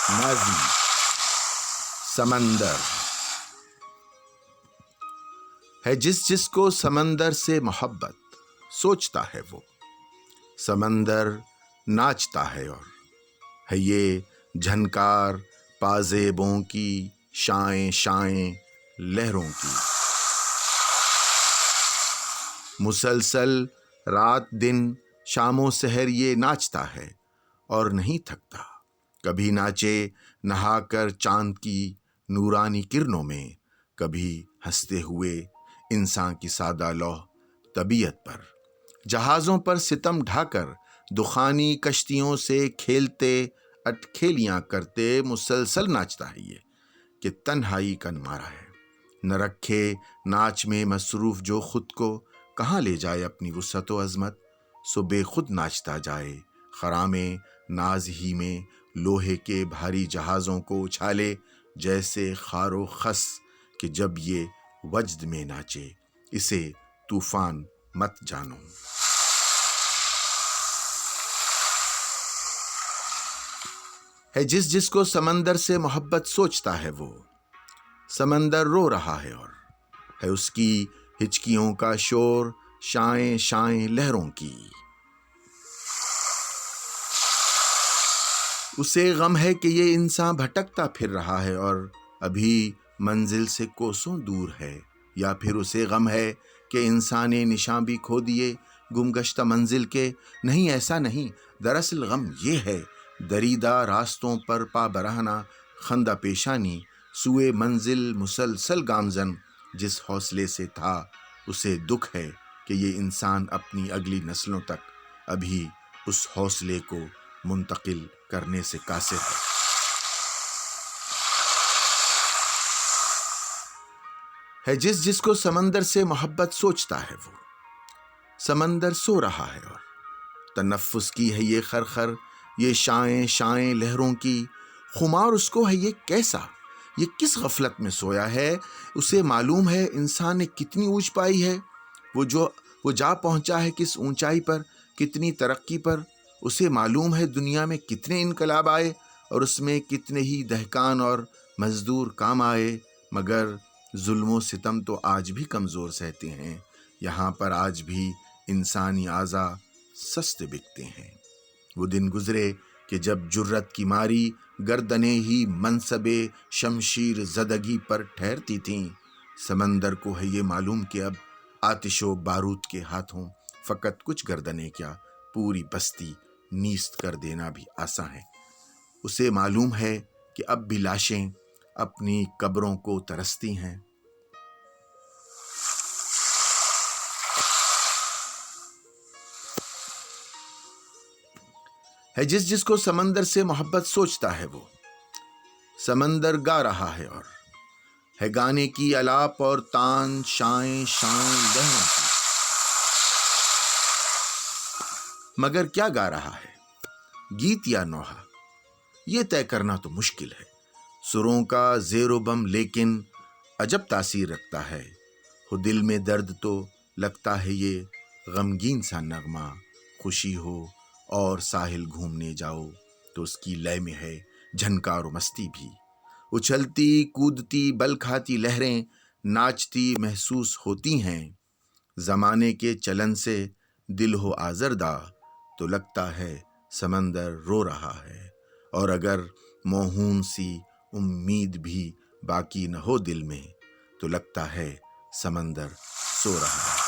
Nazi سمندر ہے جس کو سمندر سے محبت سوچتا ہے وہ، سمندر ناچتا ہے اور ہے یہ جھنکار پازیبوں کی شائیں شائیں لہروں کی، مسلسل رات دن شام و سحر یہ ناچتا ہے اور نہیں تھکتا، کبھی ناچے نہا کر چاند کی نورانی کرنوں میں، کبھی ہنستے ہوئے انسان کی سادہ لوح طبیعت پر، جہازوں پر ستم ڈھا کر دخانی کشتیوں سے کھیلتے اٹکھیلیاں کرتے مسلسل ناچتا ہے یہ کہ تنہائی کا مارا ہے، نہ رکھے ناچ میں مصروف جو خود کو، کہاں لے جائے اپنی وسعت و عظمت، سو بے خود ناچتا جائے خرام ناز ہی میں، لوہے کے بھاری جہازوں کو اچھالے جیسے خار و خس، کہ جب یہ وجد میں ناچے اسے طوفان مت جانو۔ ہے جس کو سمندر سے محبت سوچتا ہے وہ، سمندر رو رہا ہے اور ہے اس کی ہچکیوں کا شور شائیں شائیں لہروں کی، اسے غم ہے کہ یہ انسان بھٹکتا پھر رہا ہے اور ابھی منزل سے کوسوں دور ہے، یا پھر اسے غم ہے کہ انسان نے نشان بھی کھو دیے گمگشتہ منزل کے، نہیں ایسا نہیں، دراصل غم یہ ہے دریدہ راستوں پر پا برہنہ خندہ پیشانی، سوئے منزل مسلسل گامزن جس حوصلے سے تھا، اسے دکھ ہے کہ یہ انسان اپنی اگلی نسلوں تک ابھی اس حوصلے کو منتقل کرنے سے قاصر ہے جس کو سمندر سے محبت سوچتا ہے وہ، سمندر سو رہا ہے اور تنفس کی ہے یہ خرخر یہ شائیں شائیں لہروں کی، خمار اس کو ہے یہ کیسا، یہ کس غفلت میں سویا ہے، اسے معلوم ہے انسان نے کتنی اونچ پائی ہے، وہ جا پہنچا ہے کس اونچائی پر، کتنی ترقی پر، اسے معلوم ہے دنیا میں کتنے انقلاب آئے اور اس میں کتنے ہی دہقان اور مزدور کام آئے، مگر ظلم و ستم تو آج بھی کمزور سہتے ہیں، یہاں پر آج بھی انسانی اعضا سستے بکتے ہیں، وہ دن گزرے کہ جب جرت کی ماری گردنیں ہی منصب شمشیر زدگی پر ٹھہرتی تھیں، سمندر کو ہے یہ معلوم کہ اب آتش و بارود کے ہاتھوں فقط کچھ گردنیں کیا پوری بستی نیست کر دینا بھی آساں ہے، اسے معلوم ہے کہ اب بھی لاشیں اپنی قبروں کو ترستی ہیں، ہے جس کو سمندر سے محبت سوچتا ہے وہ، سمندر گا رہا ہے اور ہے گانے کی الاپ اور تان شائیں شائیں لہروں کی، مگر کیا گا رہا ہے گیت یا نوحہ، یہ طے کرنا تو مشکل ہے، سروں کا زیر و بم لیکن عجب تاثیر رکھتا ہے، ہو دل میں درد تو لگتا ہے یہ غمگین سا نغمہ، خوشی ہو اور ساحل گھومنے جاؤ تو اس کی لے میں ہے جھنکار و مستی بھی، اچھلتی کودتی بل کھاتی لہریں ناچتی محسوس ہوتی ہیں، زمانے کے چلن سے دل ہو آزردہ تو لگتا ہے سمندر رو رہا ہے، اور اگر موہون سی امید بھی باقی نہ ہو دل میں تو لگتا ہے سمندر سو رہا ہے۔